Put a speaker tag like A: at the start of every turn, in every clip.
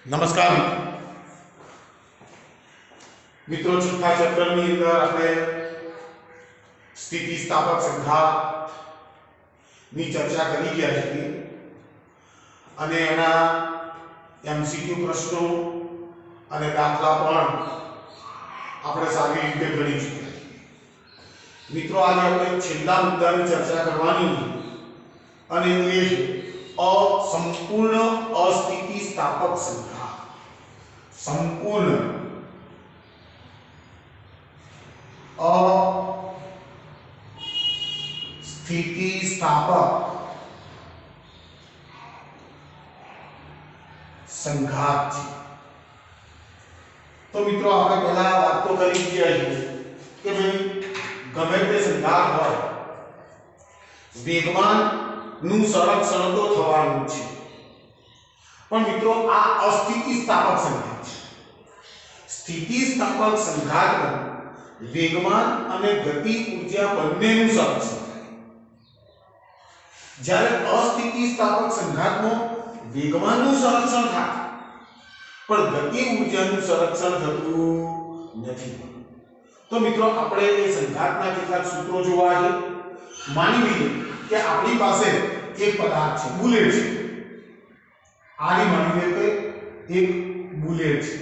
A: નમસ્કાર મિત્રો, છઠ્ઠા ચેપ્ટરની અંદર આપણે સ્થિતિસ્થાપક સંઘાતની ચર્ચા કરી ગયા છીએ અને એના એમસીક્યુ પ્રશ્નો અને દાખલા પણ આપણે સારી રીતે ગણી ચૂક્યા છીએ. મિત્રો, આજે આપણે છેલ્લા મુદ્દાની ચર્ચા કરવાની અને એ છે સંપૂર્ણ અસ્થિતિસ્થાપક સંઘાત. સંપૂર્ણ અસ્થિતિસ્થાપક સંઘાત છે. તો મિત્રો, આપણે પહેલા વાત તો કરી ગયા છીએ કે ભાઈ ગમે તે સંઘાત હોય વેગમાન નું સંરક્ષણ તો થવાનું છે, પણ મિત્રો આ અસ્થિતિસ્થાપક સંઘાત છે. સ્થિતિસ્થાપક સંઘાતમાં વેગમાન અને ગતિ ઊર્જા બંનેનું સંરક્ષણ થાય. જ્યારે અસ્થિતિસ્થાપક સંઘાતમાં વેગમાનનું સંરક્ષણ થાય પણ ગતિ ઊર્જાનું સંરક્ષણ થતું નથી. તો મિત્રો, આપણે એ સંઘાતના કેટલાક સૂત્રો જોવા છે. માની લઈએ કે આપણી પાસે એક પદાર્થ છે, બુલેટ છે. આની માની લે કે એક બુલેટ છે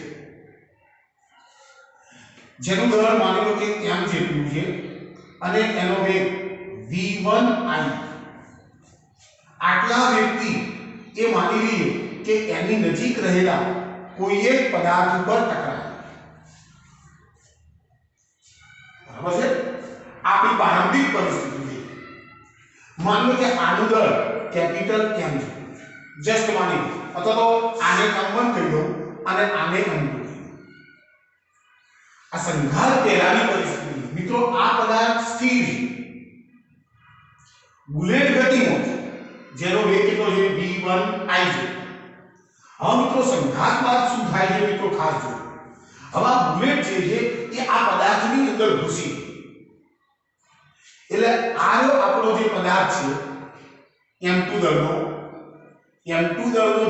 A: જેનું દળ માની લો કે m જેટલું છે અને એનો વેગ v1i. આટલા વેગથી એ માની લઈએ કે એની નજીક રહેલા કોઈ એક પદાર્થ ઉપર ટકરાય. બરાબર છે? આપણી પ્રારંભિક પરિસ્થિતિ માની લો કે આનું દળ કેપિટલ M છે, જસ્ટ માની લો, અથવા તો આને m1 કહી દો અને આને m2 કહી દો. આ સંઘાત પહેલાની પરિસ્થિતિ. મિત્રો, આ પદાર્થ સ્થિર છે, બુલેટ ગતિમાં છે, જેનો વેગ કેટલો છે v1i છે. હવે મિત્રો, સંઘાત બાદ શું થાય છે મિત્રો, ખાસ જુઓ. હવે આ બુલેટ જે છે એ આ પદાર્થની અંદર ઘૂસી, એટલે આ આપણો જે પદાર્થ છે m2 દળનો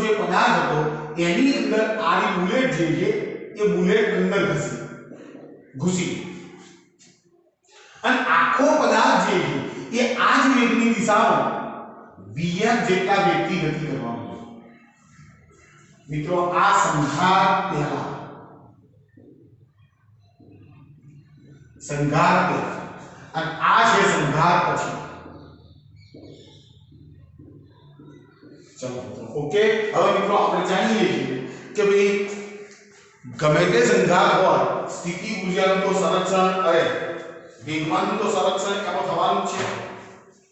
A: જે પદાર્થ હતો એની અંદર આ બુલેટ જે છે એ બુલેટ અંદર ઘૂસી અને આખો પદાર્થ જે છે એ આ જ વેગની દિશામાં vf જેટલા વેગથી ગતિ કરવાનો છે. મિત્રો, આ સંઘાત પહેલા અને આ છે સંઘાત પછી. ચલો ઓકે. હવે મિત્રો, આપણે જાણીએ છીએ કે ભાઈ ગમે તે સંઘાત હોય સ્થિતિ ઊર્જાનું તો સંરક્ષણ અરે વેગમાનનું તો સંરક્ષણ એમાં થવાનું છે.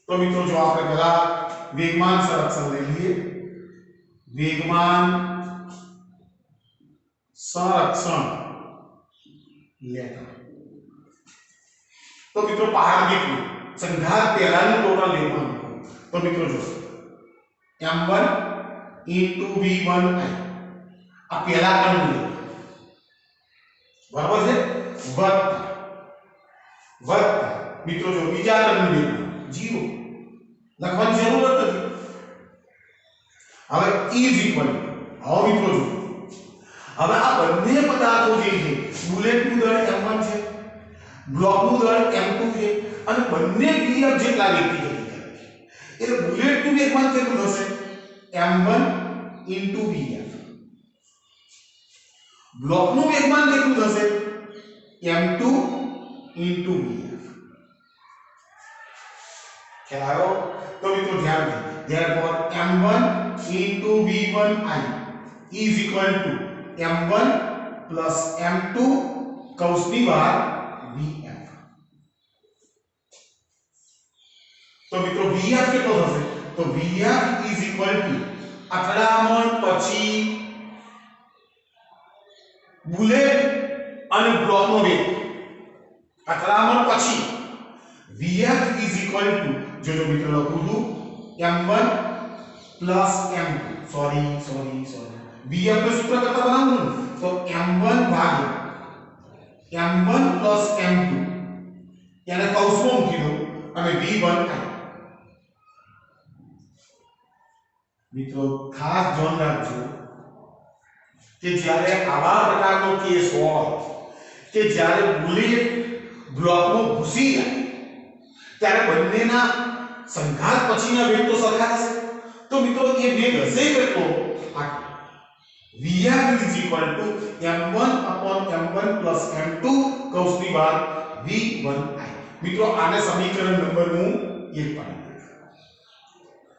A: તો મિત્રો, જો આપણે પહેલા વેગમાન સંરક્ષણ લઈ લઈએ. વેગમાન સંરક્ષણ લેતા તો મિત્રો પ્રારંભિક સંઘાત પહેલાનું ટોટલ વેગમાન. તો મિત્રો જો m1 v1i આ પહેલા ટર્મ લે, બરાબર છે, વત્તા મિત્રો જો બીજા ટર્મ લે 0 લખવાની જરૂર નથી. હવે ઇઝ ઇક્વલ, હવે મિત્રો જો હવે આ બંને પદાર્થો જે છે બુલેટનું દળ m1 છે, બ્લોકનું દળ m2 છે અને બંને vf જેટલા વેગથી ગતિ કરે છે. એટલે બુલેટનું વેગમાન કેટલું થશે m1 vf. બ્લોકનું વેગમાન કેટલું થશે m2 vf. ખ્યાલ આવ્યો? તો મિત્રો ધ્યાન દે. therefore m1 v1i is equal to m1 plus m2 કૌંસની બહાર vf. તો મિત્રો vf કેટલો થશે? તો vf is equal to અથડામણ પછી બુલેટ અને બ્લોકનો વેગ. અથડામણ પછી vf is equal to જો મિત્રો લખું છું m1 plus m2 sorry vf નું સૂત્ર કરતા બનાવું તો m1 ભાગ્યા m1 plus m2 એને કૌંસમાં મૂકી દો અને v1i. મિત્રો ખાસ ધ્યાન રાખજો કે જ્યારે આવા પ્રકારનો કેસ હોય કે જ્યારે બુલેટ બ્લોકમાં ઘૂસી જાય ત્યારે બંનેના સંઘાત પછીના વેગ તો સરખા હશે તો મિત્રો એ વેગ હશે કેટલો Vf is equal to m1 upon m1 plus m2 કૌંસની બહાર v1i મિત્રો આને સમીકરણ નંબર હું 1 પાડી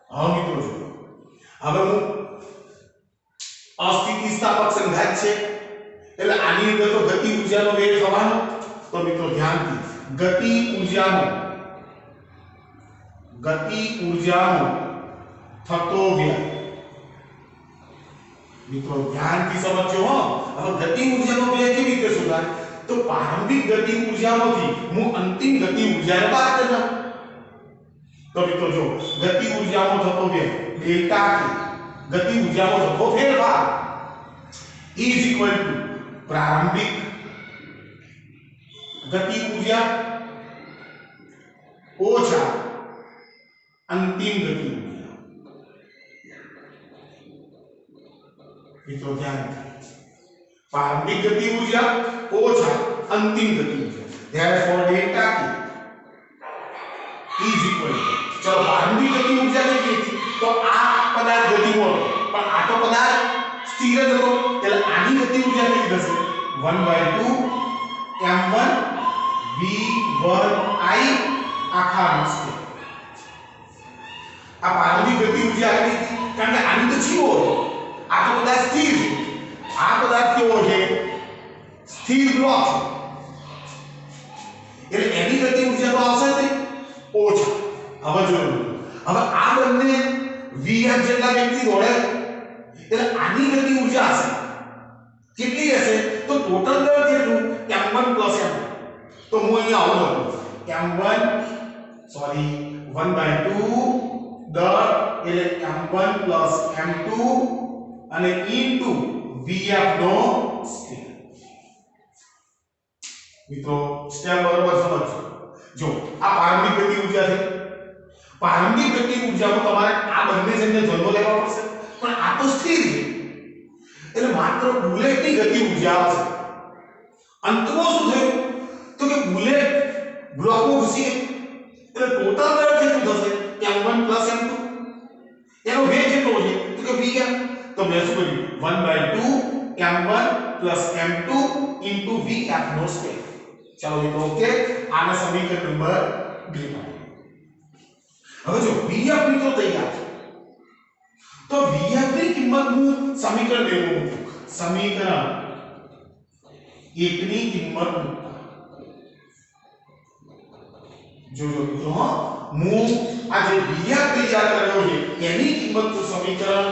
A: હા મિત્રો જો હવે હું અસ્થિતિસ્થાપક સંઘાત છે એટલે આની અંદર તો ગતિ ઊર્જાનો વેગ થવાનો તો મિત્રો ધ્યાનથી ગતિ ઊર્જાનો થતો વેગ મિત્રો ધ્યાનથી સમજજો હો હવે ગતિ ઊર્જાનો વેગ કેવી રીતે શોધાય તો પ્રારંભિક ગતિ ઊર્જામાંથી હું અંતિમ ગતિ ઊર્જાને બાદ કરી નાખું તો મિત્રો જો ગતિ ઊર્જામાં થતો વેગ ડેલ્ટા t ગતિ ઊર્જામાં થતો ફેરફાર is equal to પ્રારંભિક ગતિ ઊર્જા ઓછા અંતિમ ગતિ ઊર્જા મિત્રો ધ્યાન પ્રારંભિક ગતિ ઊર્જા ઓછા અંતિમ ગતિ ઊર્જા therefore delta t is equal to ચલો પ્રારંભિક ગતિ ઊર્જા કેટલી હતી તો આ પદાર્થ ગતિમાં હતો પણ આ તો પદાર્થ સ્થિર જ હતો એટલે આની ગતિ ઊર્જા કેટલી થશે 1/2 m1 v1i આખા સ્ક્વેર આ પ્રારંભિક ગતિ ઊર્જા કેટલી હતી કારણ કે આની તો જીવો હતો આ તો પદાર્થ સ્થિર છે આ પદાર્થ કેવો છે સ્થિર બ્લોક છે એટલે એની ગતિ ઊર્જા તો આવશે ને ઓછા હવે જોજો હવે આ બંને vf જેટલા વેગથી દોડે એટલે આની ગતિ ઊર્જા હશે કેટલી હશે તો ટોટલ દળ કેટલું m1 m2 તો હું અહીંયા આવું લખું m1 સોરી 1/2 દળ એટલે m1 m2 અને into vf નો સ્ક્વેર મિત્રો સ્ટેપ બરોબર સમજો જો આ પ્રારંભિક ગતિ ઊર્જા છે પ્રારંભિક ગતિ ઊર્જામાં તમારે આ બંને જણને ધ્યાનમાં લેવા પડશે પણ આ તો સ્થિર છે એટલે માત્ર બુલેટની ગતિ ઊર્જા આવશે અંતમાં શું થયું તો કે બુલેટ બ્લોકમાં ઘૂસી એટલે ટોટલ દળ કેટલું થશે m1 m2 એનો વેગ કેટલો છે તો કે vf તો મેં શું કર્યું 1/2 m1 m2 into vf નો સ્ક્વેર ચાલો મિત્રો ઓકે આને સમીકરણ નંબર 2 માં હવે જો vf મિત્રો તૈયાર છે તો vf ની કિંમત હું સમીકરણ 2 માં મૂકું સમીકરણ 1 ની કિંમત જોજો મિત્રો હું આ જે vf તૈયાર કર્યો છે એની કિંમત તો સમીકરણ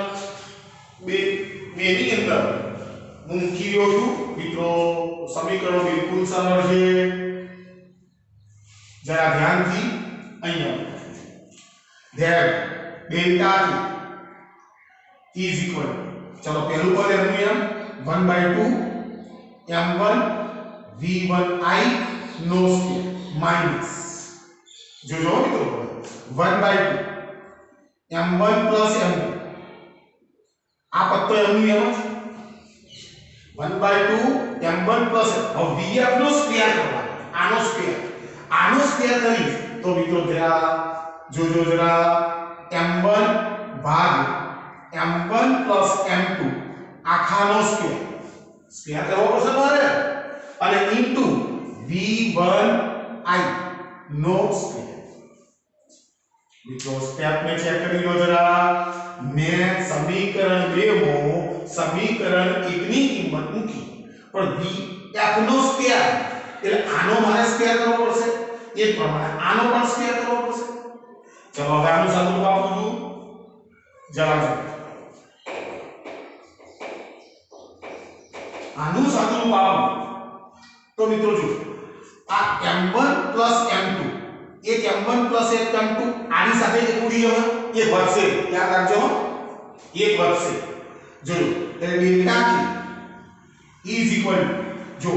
A: 2 ની અંદર હું મૂકી રહ્યો છું મિત્રો સમીકરણો બિલકુલ સરળ છે જરા ધ્યાનથી અહીંયા that delta t is equal ચલો પહેલું પદ એનું 1/2 m1 v1i નો સ્ક્વેર માઈનસ જોજો મિત્રો 1/2 m1 m2 આ પદ તો એનું એમ 1/2 m1 હવે vf નો સ્ક્વેર કરવાનો આનો સ્ક્વેર કરી તો મિત્રો જરા જોજો જરા m1 ભાગ m1 m2 આખાનો સ્ક્વેર કરવો પડશે મારે અને ઇન્ટુ v1i નો સ્ક્વેર મિત્રો સ્ટેપ ને ચેક કરી લો જરા મેં સમીકરણ 2 માં સમીકરણ 1 ની કિંમત મૂકી પણ vf નો સ્ક્વેર એટલે આનો મારે સ્ક્વેર કરવો પડશે એ પ્રમાણે આનો પણ સ્ક્વેર કરવો પડશે ચલો હવે આનું સાદુરૂપ આપું છું જરા આનું સાદુરૂપ આપું તો મિત્રો જો આ m1 m2 એક m1 એક m2 આની સાથે એક ઉડી હવે એક વધશે યાદ રાખજો એક વધશે જોજો એટલે ડેલ્ટા t is equal જો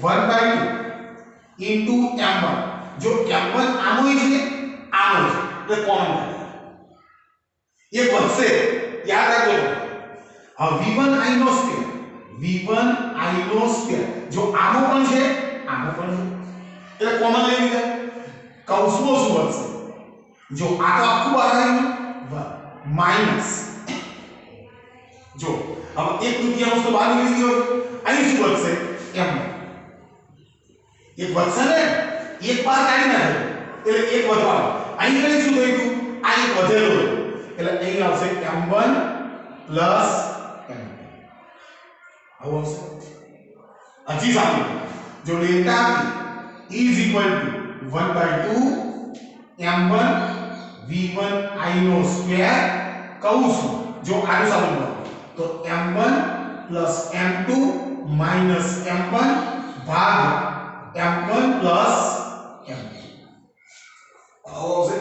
A: 1/2 into m1 જો m1 આનો છે આનો છે એટલે કોમન એક વધશે યાદ રાખજો હવે v1i નો સ્ક્વેર v1 i નો સ્ક્વેર જો આનો પણ છે આનો પણ છે એટલે કોમન લઈ લીધા કૌંસમાં શું બનશે જો આ તો આખું બહાર આવ્યું માઈનસ જો હવે 1/3 તો બહાર નીકળી ગયો અહીં શું બચશે m એક વધશે ને એક બહાર કાઢી નાખો એટલે એક વધવાનો અહીં કઈ શું થઈ ગયું આ એક વધેલો એટલે અહીં આવશે m1 પ્લસ m આવું આવશે હજી સામે જો delta p is equal to 1/2 m1 v1 i નો સ્ક્વેર કૌંસ જો આનું સામે તો m1 plus m2 minus m1 ભાગ m1 પ્લસ m2 આવશે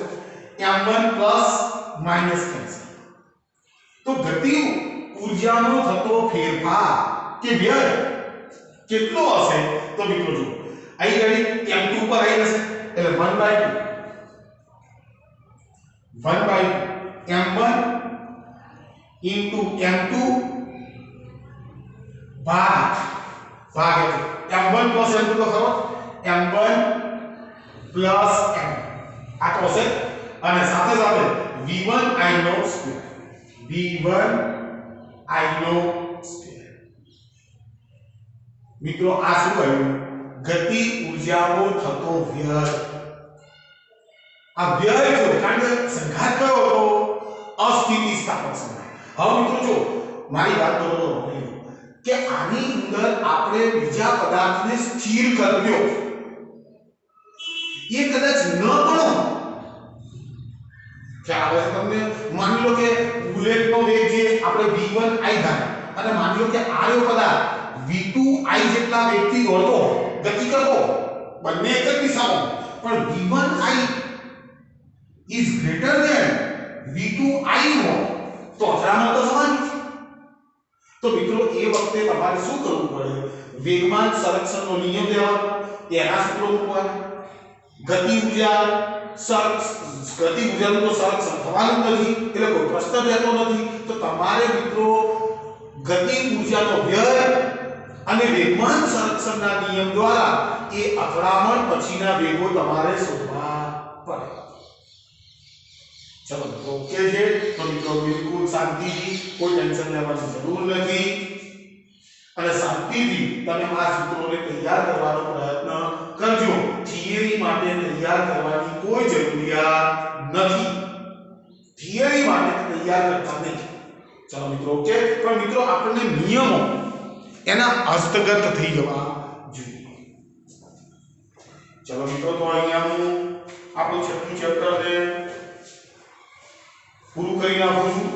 A: m1 પ્લસ માઈનસ કેન્સલ તો ગતિ ઊર્જાનો થતો ફેરફાર કે વ્યય કેટલો હશે તો મિત્રો જો અહીં ગણી m2 પર આવી જશે એટલે 1/2 m1 into m2 ભાગ m1 plus m2 તો ખરો m1 plus m આ તો હશે અને સાથે સાથે v1 i નો સ્ક્વેર v1 i નો સ્ક્વેર મિત્રો આ શું કહ્યું ગતિ ઊર્જાનો થતો વ્યય આ વ્યય જો કારણ કે સંઘાત કયો હતો અસ્થિતિસ્થાપક સંઘાત હવે મિત્રો જો મારી વાત કરો કે આની અંદર આપણે બીજા પદાર્થને સ્થિર કર્યો એ કદાચ ન પણ ખ્યાલ આવે તમને માની લો કે બુલેટનો વેગ જે આપણે v1 i ધારે અને માની લો કે આ રહ્યો પદાર્થ v2 i જેટલા વેગથી દોડતો ગતિ કરતો બંને એક જ દિશામાં પણ v1 i is greater than v2 i નો તો અથડામણ તો સમાન છે તો મિત્રો એ વખતે તમારે શું કરવું પડે વેગમાન સંરક્ષણનો નિયમ લેવાનો એના સૂત્રો મૂકવાના ગતિ ઊર્જાનું તો સંરક્ષણ થવાનું નથી એટલે કોઈ પ્રશ્ન રહેતો નથી તો તમારે મિત્રો ગતિ ઊર્જાનો વ્યય અને વેગમાન સંરક્ષણના નિયમ દ્વારા એ અથડામણ પછીના વેગો તમારે શોધવા પડે चलो तो ओके છે તો મિત્રો બિલકુલ શાંતિથી કોઈ ટેન્શન લેવાની જરૂર નથી અને શાંતિથી તમે આ સૂત્રોને તૈયાર કરવાનો પ્રયત્ન કરજો થિયરી માટે તૈયાર કરવાની કોઈ જરૂરિયાત નથી થિયરી માટે તૈયાર કરતા નહીં ચલો મિત્રો ઓકે પણ મિત્રો આપણને નિયમો એના હસ્તગત થઈ જવા જોઈએ ચલો મિત્રો તો અહીંયા હું આપણું છઠ્ઠું ચેપ્ટર ને પૂરું કરી નાખું છું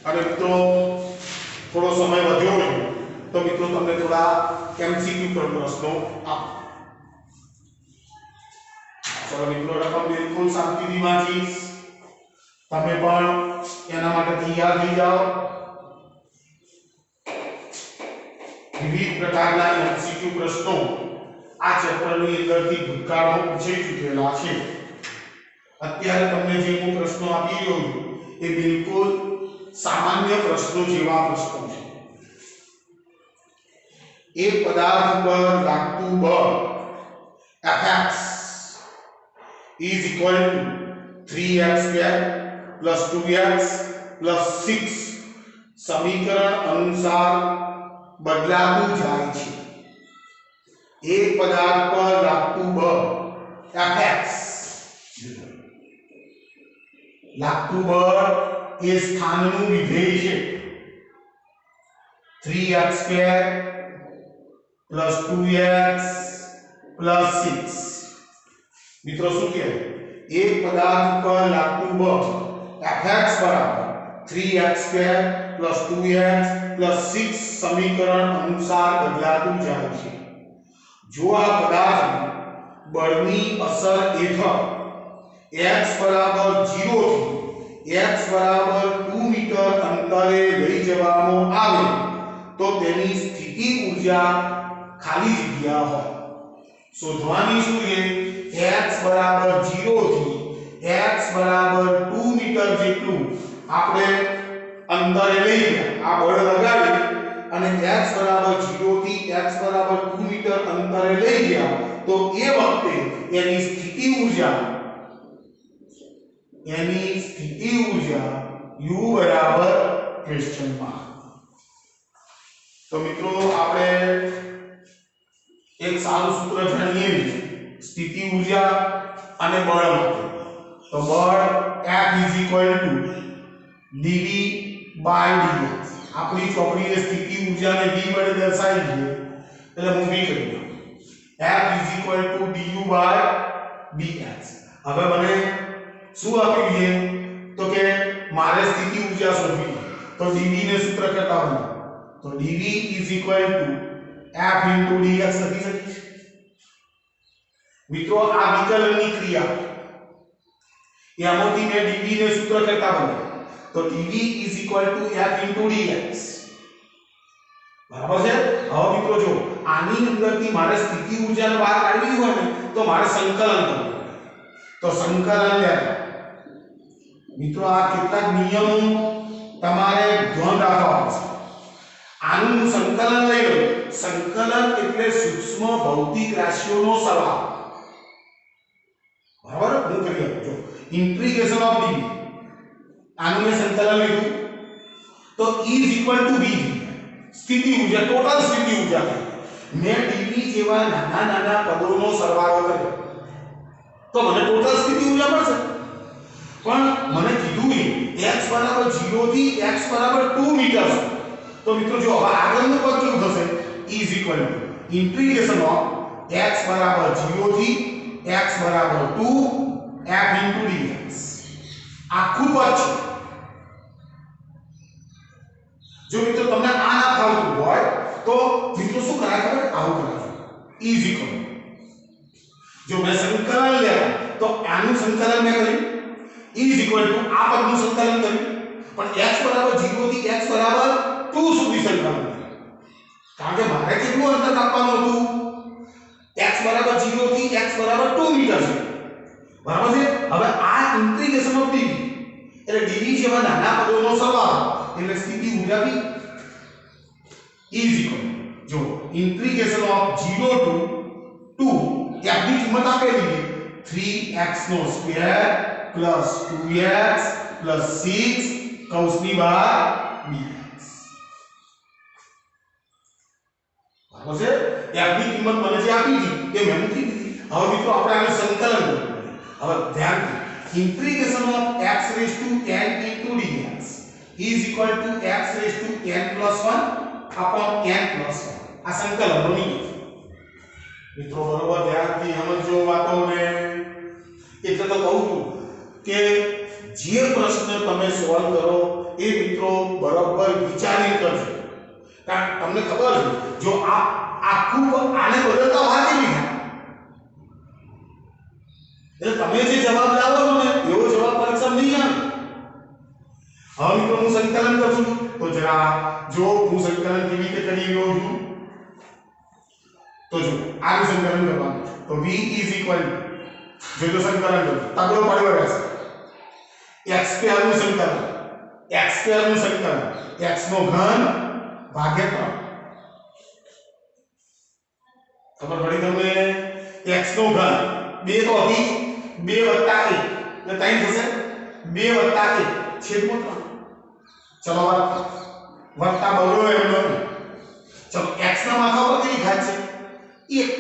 A: અને મિત્રો થોડો સમય વધ્યો છે તો મિત્રો તમને થોડા એમસીક્યુ પર પ્રશ્નો આપો ચલો મિત્રો રકમ બિલકુલ શાંતિથી વાંચીશ તમે પણ એના માટે તૈયાર થઈ જાઓ વિવિધ પ્રકારના એમસીક્યુ પ્રશ્નો આ ચેપ્ટરની અંદરથી ભૂતકાળમાં પૂછાઈ ચૂકેલા છે અત્યારે તમને જે હું પ્રશ્નો આપી રહ્યો છું એ બિલકુલ સામાન્ય પ્રશ્નો જેવા પ્રશ્નો છે એક પદાર્થ પર લાગતું બળ Fx is equal to 3x square plus 2x plus 6 સમીકરણ અનુસાર બદલાતું જાય છે એક પદાર્થ પર લાગતું બળ Fx લાગતું બળ એ સ્થાનનું વિધેય છે 3x square plus 2x plus 6 મિત્રો શું કહે એક પદાર્થ પર લાગતું બળ Fx બરાબર 3x square plus 2x plus 6 સમીકરણ અનુસાર બદલાતું જાય છે જો આ પદાર્થ બળની અસર હેઠળ x બરાબર 0 થી x બરાબર 2 મીટર અંતરે લઈ જવામાં આવે તો તેની સ્થિતિ ઊર્જા ખાલી જગ્યા હોય શોધવાની શું છે x બરાબર 0 થી x બરાબર 2 મીટર જેટલું આપણે અંતરે લઈ ગયા આ બળ લગાડી અને x બરાબર x બરાબર 2 મીટર અંતરે લઈ ગયા તો એ વખતે એની સ્થિતિ ઊર્જા u બરાબર ક્વેશ્ચન માર્ક। તો મિત્રો આપણે એક સારું સૂત્ર જાણીએ સ્થિતિ ઊર્જા અને બળ માટે। તો બળ F dv by dx આપણી ચોપડીએ સ્થિતિ ઊર્જાને v વડે દર્શાવી છે એટલે હું v કરી દઉં F du by dx। હવે મને શું આપ્યું છે તો કે મારે સ્થિતિ ઊર્જા શોધવી તો dv ને સૂત્ર કરતા હું તો dv F dx લખી શકીશ। મિત્રો આ વિકલનની ક્રિયા એમાંથી મેં dv ને સૂત્ર કરતા બનાવ્યું તો dv F dx બરાબર છે। હવે મિત્રો જો આની અંદરથી મારે સ્થિતિ ઊર્જાને બહાર કાઢવી હોય ને તો મારે સંકલન કરવું તો સંકલન લેતા મિત્રો આ કેટલાક નિયમો તમારે ધ્યાન રાખવા પડશે। આનું સંકલન લઈ લો સંકલન એટલે સૂક્ષ્મ ભૌતિક રાશિઓનો સરવાળો બરાબર હું કરી આપું જો ઇન્ટિગ્રેશન ઓફ dv આનું મેં સંકલન લીધું તો E v સ્થિતિ ઊર્જા ટોટલ સ્થિતિ ઊર્જા મેં dv જેવા નાના નાના પદોનો સરવાળો કર્યો તો મને ટોટલ સ્થિતિ ઊર્જા મળશે પણ મને કીધું x બરાબર 0 થી x બરાબર 2 મીટર તો મિત્રો જો હવે આગળનું પદ કેવું થશે E ઇન્ટિગ્રેશન ઓફ x બરાબર 0 થી x બરાબર 2 f dx આખું પદ છે। જો મિત્રો તમને આ ના ફાવતું હોય તો મિત્રો શું કરાય ખબર આવું કરાય E જો મેં સંકલન લેવા તો આનું સંકલન મેં કર્યું E આ પદનું સંકલન કર્યું પણ x બરાબર 0 થી x બરાબર 2 સુધી સંકલન કારણ કે મારે કેટલું અંતર કાપવાનું હતું x બરાબર 0 થી x બરાબર 2 મીટર છે બરાબર છે। હવે આ ઇન્ટિગ્રેશન ઓફ dv એટલે dv જેવા નાના પદોનો સરવાળો એટલે સ્થિતિ ઊર્જા બી જો ઇન્ટિગ્રેશન ઓફ 0 to 2 f ની કિંમત આપેલી છે 3x નો સ્ક્વેર પ્લસ 2x પ્લસ 6 કૌંસની બહાર dx બરાબર છે। f ની કિંમત મને જે આપી હતી એ મેં મૂકી દીધી। હવે મિત્રો આપણે આનું સંકલન કરવું હવે ધ્યાનથી integration of x raised to n into dx is equal to x raised to n plus 1 upon n plus 1 આ સંકલન બની ગયું મિત્રો બરોબર ધ્યાનથી સમજો વાતોને એટલે તો કહું છું કે જે પ્રશ્ન તમે સોલ્વ કરો એ મિત્રો બરોબર વિચારીને કરજો કારણ તમને ખબર છે જો આ આખું આને બદલતા વાર કેટલી થાય એટલે તમે જે જવાબ લાવો છો ને એવો જવાબ પરીક્ષા નહીં આવે। હવે મિત્રો હું સંકલન કરું છું તો જરા જો હું સંકલન કેવી રીતે કરી રહ્યો છું તો જો આનું સંકલન કરવાનું તો v જો સંકલન કરો તગડો પડ્યો રહેશે x2 નું સંકલન x નો ઘન ભાગ્યા 3 ખબર પડી તમને x નો ઘન 2 તો હતી 2 + 1 એટલે 3 થશે 2 + 1 છેદમાં 3 ચલો વત્તા બગડો એમનો ચલો x ના માથા પર કેટલી ઘાત છે 1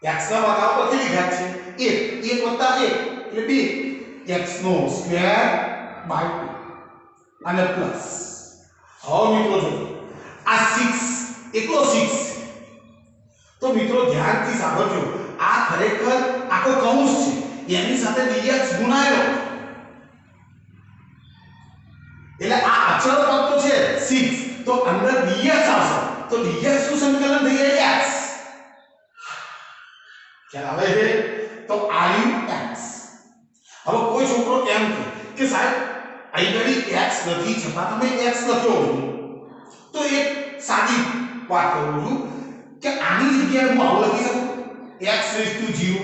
A: x ના માથા પર કેટલી ઘાત છે 1 1 + 1 એટલે 2 x નો સ્ક્વેર બાય 2 અને પ્લસ હવે મિત્રો જો આ 6 એકલો 6 તો મિત્રો ધ્યાનથી સાંભળજો આ ખરેખર આખો કૌંસ છે એની સાથે dx ગુણાયેલો એટલે આ અચળ પદ તો છે 6 તો અંદર dx આવશે તો dx નું સંકલન થઈ જાય x ખ્યાલ આવે છે તો ru x હવે કોઈ છોકરો એમ કે સાહેબ અહીં ઘડી x નથી છતાં તમે x લખ્યો તો એક સાદી વાત કરું છું કે આની જગ્યાએ હું આવું લખી શકું x raised to 0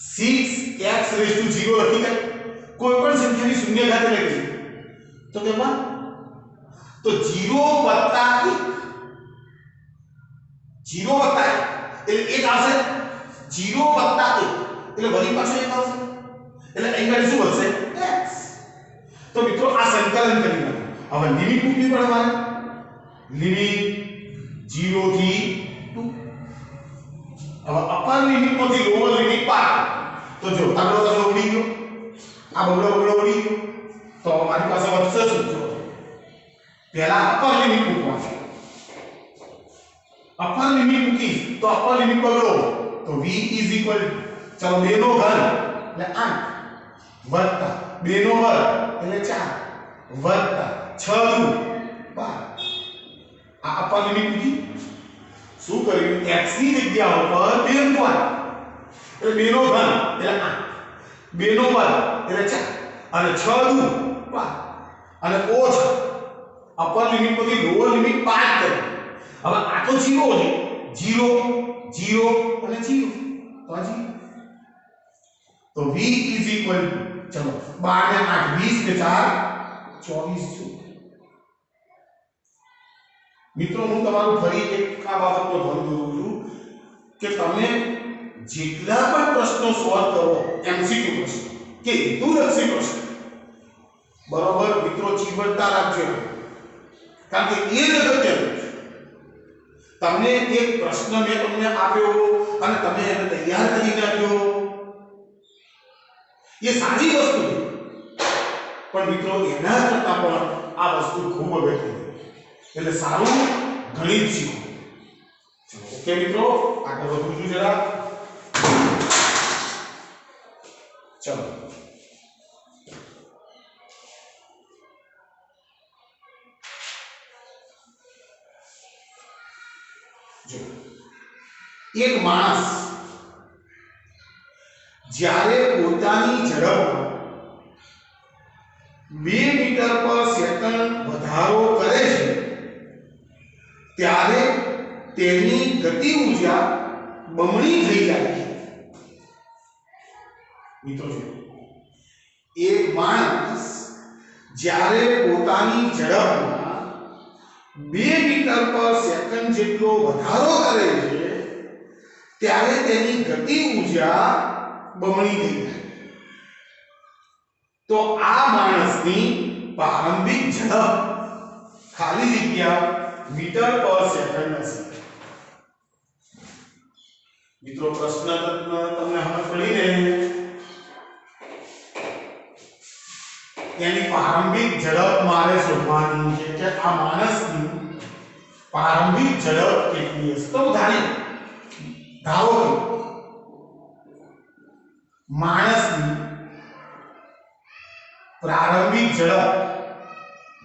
A: 6x raised to 0 લખી દે કોઈ પણ સંખ્યાની શૂન્ય ઘાત લખી તો કેમાં તો 0 + 1 0 વત્તા 1 એટલે 1 આવશે 0 વત્તા 1 એટલે વળી પાછો 1 આવશે એટલે અહીં આગળ શું વધશે x તો મિત્રો આ સંકલન કરી નાખો હવે લિમિટ મૂકવી પડે મારે લિમિટ 0 થી 2 હવે અપર લિમિટ માંથી લોઅર લિમિટ પાર તો જો આગળ આગળ ઉડી ગયો આ બગડો ઉડી ગયો તો મારી પાસે વધશે શું જો પહેલા અપર લિમિટ મૂકવાની અપર લિમિટ મૂકી તો અપર લિમિટ બગડો તો v ચલો 2 નો ઘન એટલે 8 વત્તા 2 નો વર્ગ એટલે 4 વત્તા 6 દુ 12 આ અપર લિમિટ મૂકી શું કર્યું x ની જગ્યા ઉપર 2 મૂકવા એટલે 2 નો ઘન એટલે 8 2 નો વર્ગ એટલે 4 અને 6 દુ 12 અને ઓછા અપર લિમિટ માંથી લોઅર લિમિટ પાર કરી હવે આ તો 0 છે 0 0 અને 0 તો આ 0 તો v ચલો 12 ને 8 20 ને 4 24 જો મિત્રો હું તમારું ફરી એક આ બાબતનો ધ્યાન દોરું છું કે તમે જેટલા પણ પ્રશ્નો સોલ્વ કરો એમસીક્યુ પ્રશ્નો કે હેતુલક્ષી પ્રશ્નો બરોબર મિત્રો જીવનતા રાખજો કારણ કે એ જ અગત્યનું છે તમને એક પ્રશ્ન મેં તમને આપ્યો અને તમે એને તૈયાર કરી નાખ્યો એ સારી વસ્તુ છે પણ મિત્રો એના કરતા પણ આ વસ્તુ ખૂબ અગત્યની એટલે સારું ગણિત શીખો ચલો ઓકે મિત્રો આગળ વધું છું જરા ચલો જો એક માણસ જ્યારે પોતાની ઝડપમાં 2 મીટર પર સેકન્ડ વધારો કરે છે ત્યારે તેની ગતિ ઊર્જા બમણી થઈ જાય છે મિત્રો જો એક માણસ જ્યારે પોતાની ઝડપમાં 2 મીટર પર સેકન્ડ જેટલો વધારો કરે છે ત્યારે તેની ગતિ ઊર્જા બમણી થઈ જાય તો આ માણસની પ્રારંભિક ઝડપ ખાલી જગ્યા મીટર પર સેકન્ડ હશે મિત્રો પ્રશ્ન તમને સમજ પડી ને એની પ્રારંભિક ઝડપ મારે શોધવાની છે કે આ માણસની પ્રારંભિક ઝડપ કેટલી હશે તો ધારો કે માણસની પ્રારંભિક ઝડપ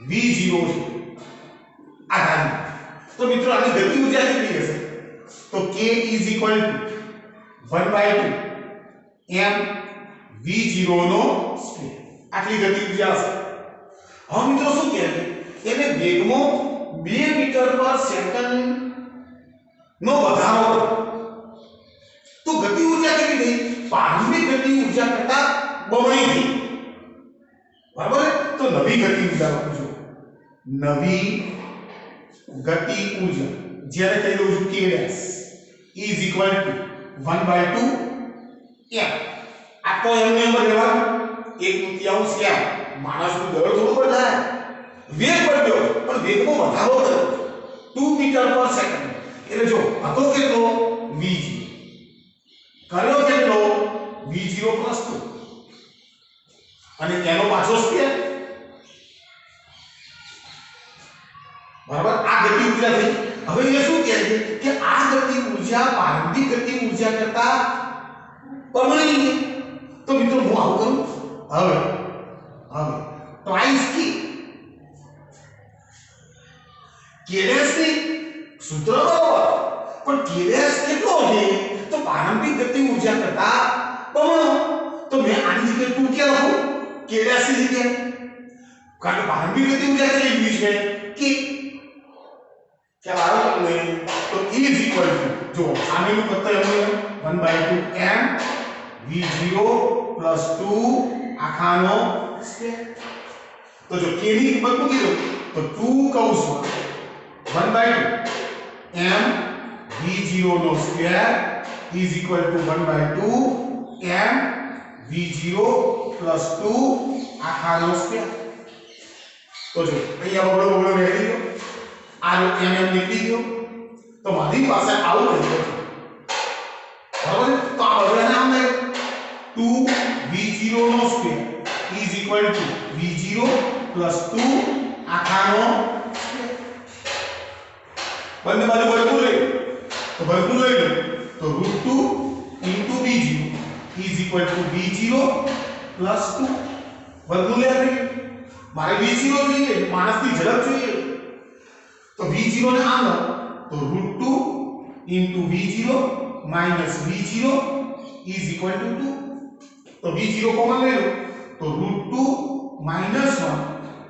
A: v0 છે આ ધારી તો મિત્રો આની ગતિ ઊર્જા કેટલી હશે તો k = 1/2 m v0 નો સ્ક્વેર આટલી ગતિ ઊર્જા હશે હવે મિત્રો શું કહે છે એને વેગમાં 2 મીટર પર સેકન્ડ નો વધારો તો ગતિ ઊર્જા કેટલી થઈ પ્રારંભિક ગતિ ઊર્જા કરતા બમણી થઈ બરાબર તો નવી ગતિ ઊર્જા લખજો નવી ગતિ ઊર્જા જ્યારે કહી દઉં છું k = 1/2 m આ તો એમને એમ રહેવાનું 1/3 m માણસનું દળ થોડું બદલાય વેગ બદલ્યો પણ વેગમાં વધારો થયો 2 મીટર પર સેકન્ડ એટલે જો હતો કેટલો v0 કર્યો કેટલો v0 + 2 અને એનો પાછો સ્ક્વેર બરાબર આ ગતિ ઊર્જા થઈ હવે એ શું કહે છે કે આ ગતિ ઊર્જા પ્રારંભિક ગતિ ઊર્જા કરતા બમણી છે તો મિત્રો હું આવું કરું હવે ટ્વાઇસ k ની સૂત્ર બરાબર પણ k કેટલો છે તો પ્રારંભિક ગતિ ઊર્જા કરતા બમણો તો મેં આની જગ્યાએ 2 ક્યાં લખું k ની જગ્યાએ કારણ કે પ્રારંભિક ગતિ ઊર્જા કેટલી છે k क्या आया તમને તો E = જો સામેનું પદ એમને 1/2 m v0 + 2 આખાનો સ્ક્વેર તો જો k ની કિંમત મૂકી દો તો 2 કૌંસમાં 1/2 m v0 v0 નો square is equal to 1/2 m v0 plus 2 આખાનો સ્ક્વેર. તો જો અહીંયા બગડો નીકળી ગયો, આ mm નીકળી ગયો, તો મારી પાસે આવું થઈ ગયું. બરાબર? તો આ બગડાને આમ થાય 2 v0 નો square is equal to v0 plus 2 આખાનો સ્ક્વેર. બંને બાજુ વર્ગમૂળ લઈ તો વર્ગમૂળ લઈ લો તો √2 into v0 is equal to v0 plus 2 વર્ગમૂળ લે આપી. મારે v0 જોઈએ, માણસની ઝડપ જોઈએ, તો v0 ને આમ લો તો √2 into v0 minus v0 is equal to 2. तो v0 कॉमन ले लो तो √2 minus 1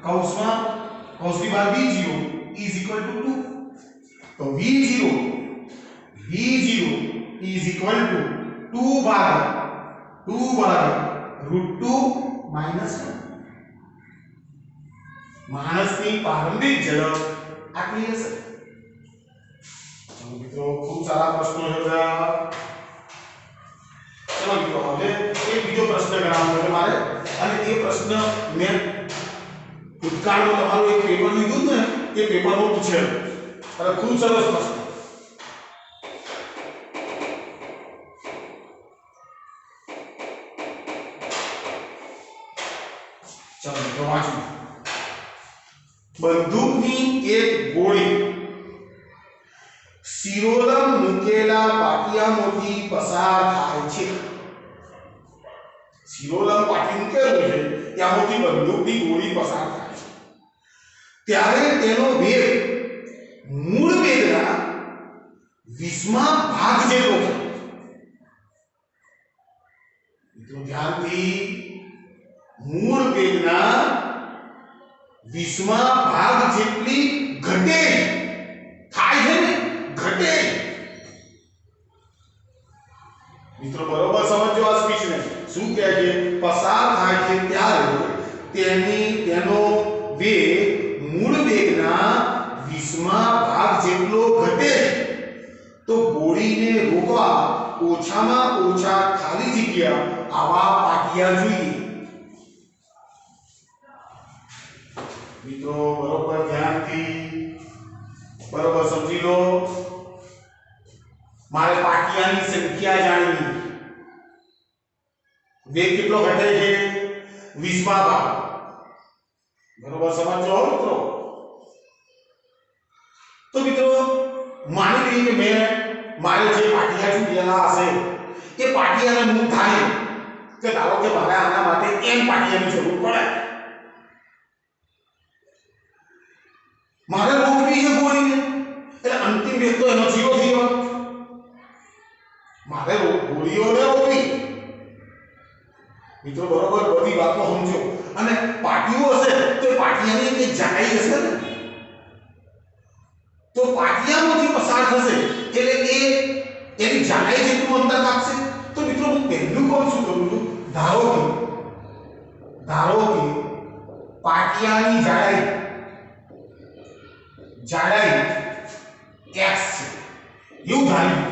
A: कौंसમાં कौंसની બહાર v0 is equal to 2. तो v0 is equal to 2 ભાગ્યા √2 minus 1. માણસની પ્રારંભિક ઝડપ આટલી હશે. ચલો મિત્રો, ખૂબ સારા પ્રશ્નો છે. ચલો મિત્રો, હવે એક બીજો પ્રશ્ન ગણાવવાનો છે મારે, અને એ પ્રશ્ન મેં ભૂતકાળમાં તમારું એક પેપર લીધું ને, એ પેપરમાં પૂછેલું, અને ખૂબ સરસ પ્રશ્ન. ચલો મિત્રો, વાંચો. બંદૂકની એક ગોળી શિરોલમ મૂકેલા પાટિયામાંથી પસાર થાય છે. શિરોલમ પાટી મૂકેલું છે, ત્યાંથી બંદૂકની ગોળી પસાર થાય છે, ત્યારે તેનો વેગ મૂળ વેગના 20માં ભાગ જેટલો છે. મિત્રો ધ્યાનથી, મૂળ વેગના 20માં ભાગ જેટલી ઘટે થાય છે ને, ઘટે. મિત્રો બરોબર સમજો આ સ્પીચ ને. શું કહે છે? પસાર થાય છે ત્યારે તેનો વેગ મૂળ વેગના 20માં ભાગ જેટલો ઘટે, તો ગોળીને રોકવા ઓછામાં ઓછા ખાલી જગ્યા આવા પાટિયા જોઈએ. મિત્રો બરોબર ધ્યાનથી બરોબર સમજી લો. મારે પાટિયાની સંખ્યા જાણવી. વેગ કેટલો ઘટે છે? 20માં ભાગ. બરોબર સમજો મિત્રો. તો મિત્રો માની લઈએ કે મેં મારે જે પાટિયા ચૂંટેલા હશે એ પાટિયાને હું થાય કે ધારો કે મારે આના માટે n પાટિયાની જરૂર પડે. મારે રોકવી છે ગોળીને, એટલે અંતિમ વેગ તો એનો 0 થઈ ગયો. મારે ગોળીઓને રોકવી. મિત્રો બરોબર બધી વાતો સમજો. અને પાટિયો હશે તો એ પાટિયાની એક જાડાઈ હશે ને, તો પાટિયામાંથી પસાર થશે એટલે એની જાડાઈ જેટલું અંતર કાપશે. તો મિત્રો હું પહેલું કોણ શું કરું છું? ધારો કે પાટિયાની જાડાઈ x છે એવું ધાર્યું.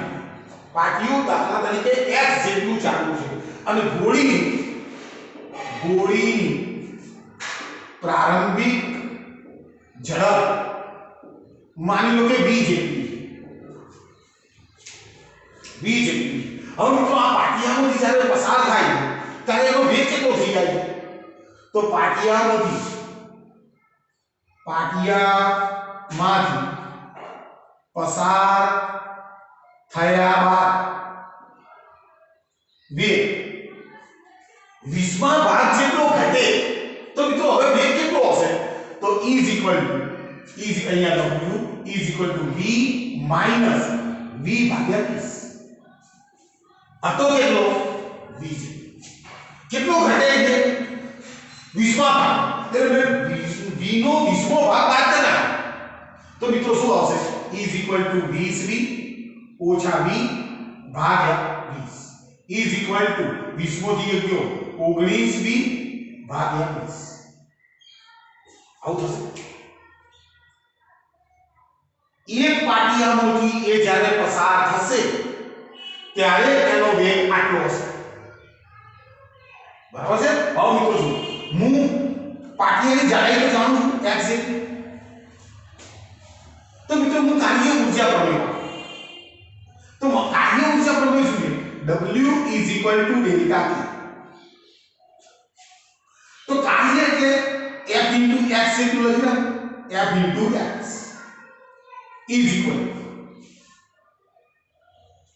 A: પાટિયું દાખલા તરીકે x જેટલું જાડું છે, અને ગોળીની પ્રારંભિક ઝડપ માની લો કે v જેટલી. હવે મિત્રો આ પાટિયામાંથી જ્યારે પસાર થાય ત્યારે એનો વેગ કેટલો થઈ જાય? તો પાટિયામાંથી પસાર થયા બાદ વેગ 20માં ભાગ જેટલો ઘટે, તો મિત્રો હવે વેગ કેટલો હશે? તો અહીંયા લખ્યું v minus v ભાગ્યા 30. આ તો કેટલો? v કેટલો ઘટે છે? 20માં ભાગ. એટલે v નો 20મો ભાગ બાદ કરા તો મિત્રો શું આવશે? (20v ઓછા v ભાગ્યા 20 20મો જગ્યાએ કયો? 19v ભાગ્યા 20. આવું થશે. એક પાટિયામાંથી એ જ્યારે પસાર થશે ત્યારે એનો વેગ આટલો હશે, બરાબર છે। હવે મિત્રો જો હું પાટિયાની જાડાઈ તો જાણું છું એક્ઝેક્ટ, તો મિત્રો હું કાર્ય ઊર્જા પ્રમેય, તો કાર્ય ઊર્જા પ્રમેય શું છે? W = ΔT। તો કાર્ય એટલે F * x જેટલું લખી નાખો, F * x is equal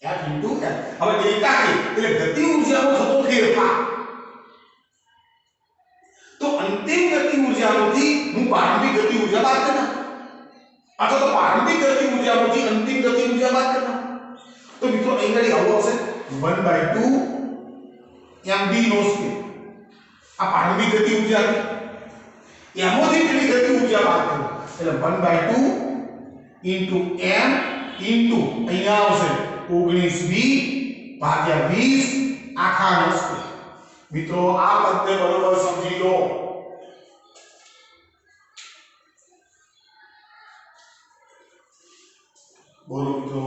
A: F * x। હવે ડેલ્ટા કે એટલે ગતિ ઊર્જામાં થતો ફેરફાર, તો અંતિમ ગતિ ઊર્જામાંથી હું પ્રારંભિક ગતિ ઊર્જા બાદ કરી નાખું, અથવા તો પ્રારંભિક ગતિ ઊર્જામાંથી અંતિમ ગતિ ઊર્જા બાદ કરી નાખું, તો મિત્રો અહીં આગળ આવું આવશે 1/2 mv²। આ પ્રારંભિક ગતિ ઊર્જા હતી, એમાંથી પેલી ગતિ ઊર્જા બાદ કરો એટલે 1/2 * m * અહીંયા આવશે 19v/20²। મિત્રો આ પદને બરોબર સમજી લો। બોલો મિત્રો,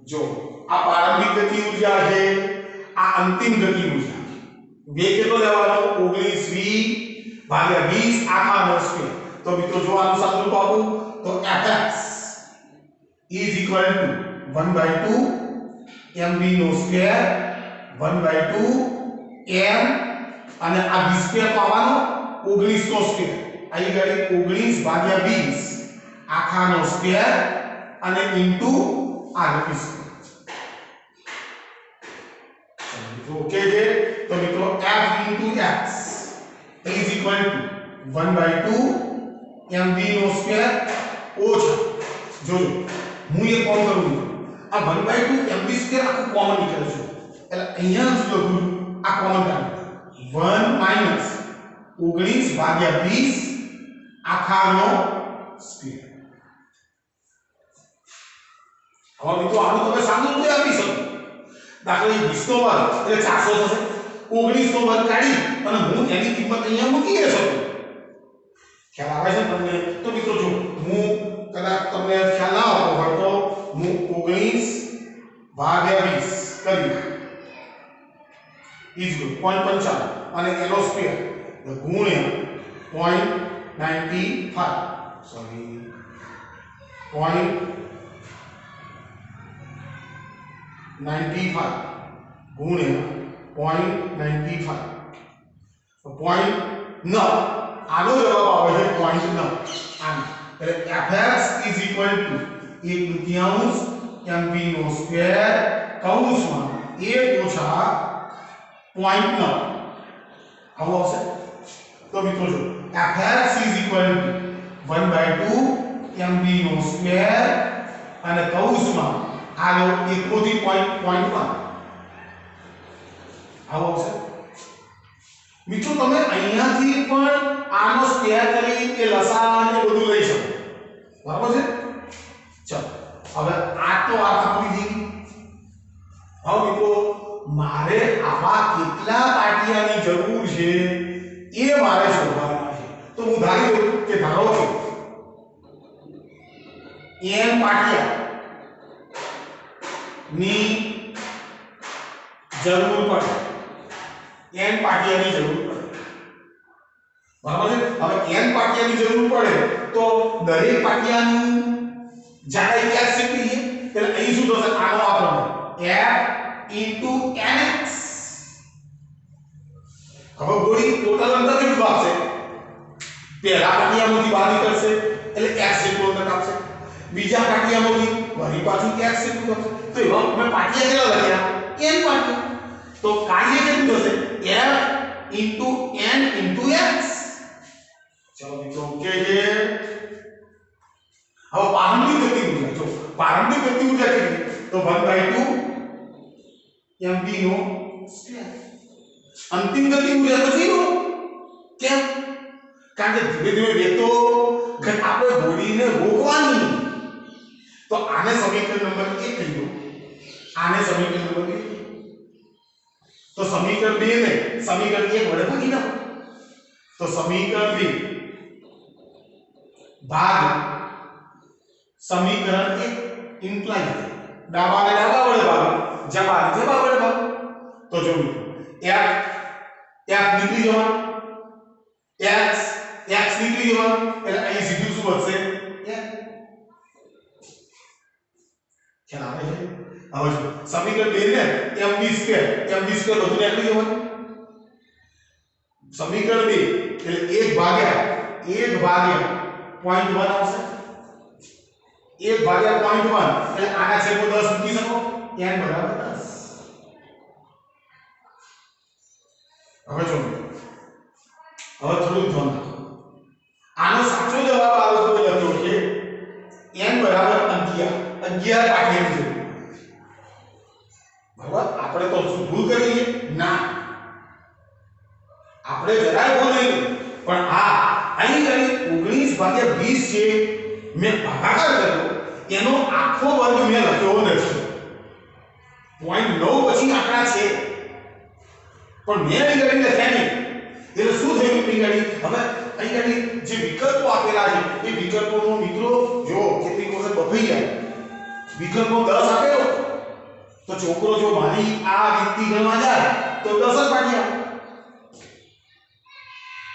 A: જો આ પ્રારંભિક ગતિ ઊર્જા છે, આ અંતિમ ગતિ ઊર્જા, વેગ કેટલો લેવાનો? 19v/20²। તો મિત્રો જો આનું સાદુરૂપ આપું તો fx is equal to 1/2 mv², 1/2 m અને આ v² તો આવવાનો 19², અહીં ગાડી 19/20² અને ઇન્ટુ આ v²। તો ઓકે છે, તો મિત્રો f * x is equal to 1/2 mv² ઓછા, જોજો હું એક કોમ કરું છું, આ 1/2 mv² આખું કોમન નીકળે છે, એટલે અહીંયા જ લખું આ કોમન કાઢો 1 - 19/20² હવે મિત્રો આનું તમે સાદું રૂપ આપી શકો, દાખલા 20 નો વર્ગ એટલે 400 થશે, 19 નો વર્ગ કાઢી અને હું એની કિંમત અહીંયા મૂકી શકું, ખ્યાલ આવે છે તમને? તો મિત્રો જો હું કદાચ તમને ખ્યાલ ના આવતો હોય તો હું 19/20 કરી is 0.55 અને એનો સ્ક્વેર ગુણ્યા 0.95 સોરી 0.95 ગુણ્યા 0.95 તો 0.9 આનો જવાબ આવે છે 0.9 આમ, એટલે fx is equal to 1/2 mv² કૌંસમાં 1 ઓછા 0.9 આવો આવશે। તો મિત્રો જો fx is equal to 1/2 mv² અને કૌંસમાં આનો 1 થી 0.1 આવો આવશે। મિત્રો તમે અહીંયાથી પણ આનો સ્ક્વેર કરી કે લસા ને બધું લઈ શકો, બરાબર છે? ચાલો હવે આ તો આ પૂરી થઈ ગઈ। હવે મિત્રો મારે આવા કેટલા પાટિયાની જરૂર છે એ મારે શોધવાના છે, તો હું ધારી લઉં કે ધારો કે n પાટિયા ની જરૂર પડે, n પાટિયાની જરૂર પડે, બરાબર છે? હવે n પાટિયાની જરૂર પડે તો દરેક પાટિયાનું જાડાઈ x જેટલી છે, એટલે અહીં શું થશે? આનો આ પ્રમાણે f * nx। હવે ગોળી ટોટલ અંતર કેટલું આપશે? પહેલા પાટિયામાંથી બહાર નીકળશે એટલે x જેટલું અંતર આપશે, બીજા પાટિયામાંથી વળી પાછું x જેટલું આપશે, તો એવા મેં પાટિયા કેટલા લખ્યા? n પાટિયા, તો કાર્ય કેટલું થશે? f * n * x। ચલો મિત્રો ઓકે છે। હવે પ્રારંભિક ગતિ ઊર્જા, જો પ્રારંભિક ગતિ ઊર્જા કેટલી? તો 1/2 mv²। અંતિમ ગતિ ઊર્જા તો 0, કેમ? કારણ કે ધીમે ધીમે વેગ તો આપણે બોડીને રોકવાની, તો આને સમીકરણ નંબર 1 કહી દો, આને સમીકરણ નંબર 2, તો સમીકરણ 2 ને સમીકરણ 1 વડે ભાગી નાખો, તો સમીકરણ 2 ભાગ સમીકરણ 1 ઇમ્પ્લાય ડાબા વડે ભાગો જમા વડે ભાગો તો જો મિત્રો f નીકળી જવાનું x નીકળી જવાનું એટલે અહીં સીધું શું વધશે ખ્યાલ આવે છે હવે જો સમીકરણ 2 ને mv2 બધું નીકળી જવાનું સમીકરણ 2 એટલે 1 ભાગ્યા 0.1 આવશે 1 ભાગ્યા 0.1 એટલે આના છેદમાં 10 મૂકી શકો n બરાબર 10 હવે જો હવે થોડું ધ્યાન રાખો આનો સાચો જવાબ આવે તો લખ્યો છે n બરાબર 11 પાટીની જરૂર બરાબર આપણે તો શું ભૂલ કરી ના આપણે જરાય ભૂલ નહીં પણ આ અહીં 19 ભાગ્યા 20 છે મેં ભાગાકાર કર્યો એનો આખો વર્ગ મેં લખ્યો નથી 0.9 પછી આંકડા છે પણ મેં અહીં કરીને લખ્યા નહીં એટલે શું થયું અહીં હવે અહીં જે વિકલ્પો આપેલા છે એ વિકલ્પોનો મિત્રો જો કેટલીક વખત બફાઈ જાય વિકલ્પો 10 આપેલો તો છોકરો જો મારી આ રીતથી ગણવા જાય તો 10 જ પાડી આવે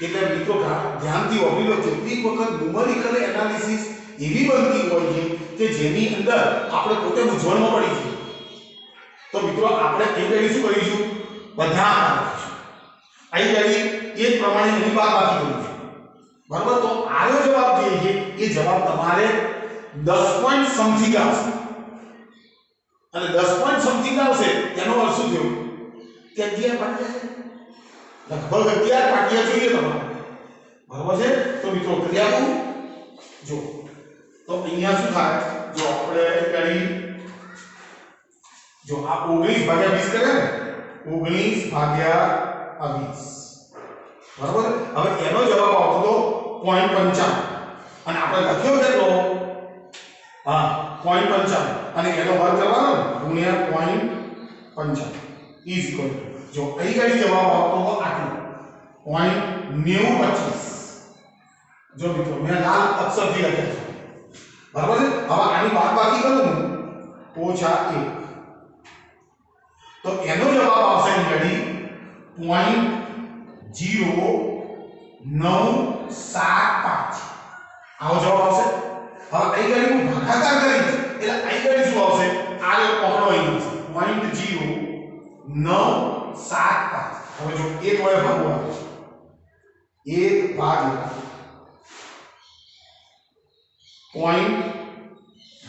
A: એટલે મિત્રો ધ્યાનથી વાપરી લો કેટલીક વખત ન્યુમેરિકલ એનાલિસિસ એવી બનતી હોય છે કે જેની અંદર આપણે પોતે મૂંઝવણમાં પડી જઈએ તો મિત્રો આપણે અહીં શું કરીશું બધા આંકડા લખીશું અહીં એ જ પ્રમાણે એની બાદબાકી કરીશું બરાબર તો આનો જવાબ જે છે એ જવાબ તમારે 10 પોઈન્ટ સમથિંગ આવશે અને 10 પોઈન્ટ સમથિંગ આવશે એનો અર્થ શું થયો કે 11 પાટિયા લગભગ 11 પાટિયા જોઈએ તમારે બરાબર છે તો મિત્રો કરી આપું જો તો અહીંયા શું થાય જો આપણે કરી જો આ 19 ભાગ્યા 20 કરે ને 19 ભાગ્યા 20 બરાબર હવે એનો જવાબ આવતો તો 0.55 અને આપણે લખ્યો કેટલો હા 0.55 અને એનો વર્ગ કરવાનો ગુણ્યા 0.55 ઇઝ ઇક્વલ જો અહીં કઈ જવાબ આવતો તો આટલો 0.925 જો મિત્રો મેં લાલ અક્ષરથી લખ્યા છે બરાબર છે હવે આની બાદબાકી કરું હું -1 તો એનો જવાબ આવશે અહીં 0.0975 આવો જવાબ આવશે હવે અહીં ઘડી હું ભાગાકાર કરીશ એટલે અહીં ઘડી શું આવશે આ એક પકડો અહીં છે 0.0975 હવે જો 1 વડે ભાગો 1 ભાગ્યા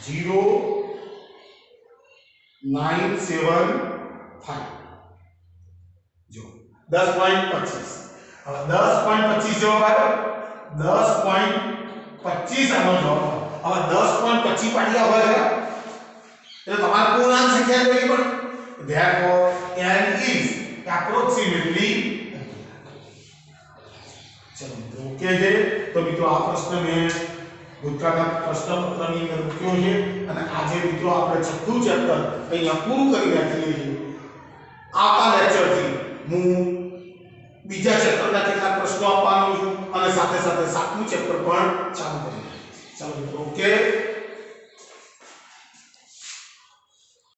A: 0.975 જો 10.25 હવે 10.25 જવાબ આવ્યો 10.25 આનો જવાબ હવે 10.25 પાડિયા હોય એટલે તમારે પૂર્ણાંક સંખ્યા લેવી પડે therefore n is approximately ચલો ઓકે છે તો મિત્રો આ પ્રશ્ન મેં ભૂતકાળના પ્રશ્નપત્રની અંદર મૂક્યો છે અને આજે મિત્રો આપણે છઠ્ઠું ચેપ્ટર અહીંયા પૂરું કરી નાખીએ છીએ આવતા લેક્ચરથી હું બીજા ચેપ્ટરના કેટલાક પ્રશ્નો આપવાનો છું અને સાથે સાથે સાતમું ચેપ્ટર પણ ચાલુ કરી ચાલો મિત્રો ઓકે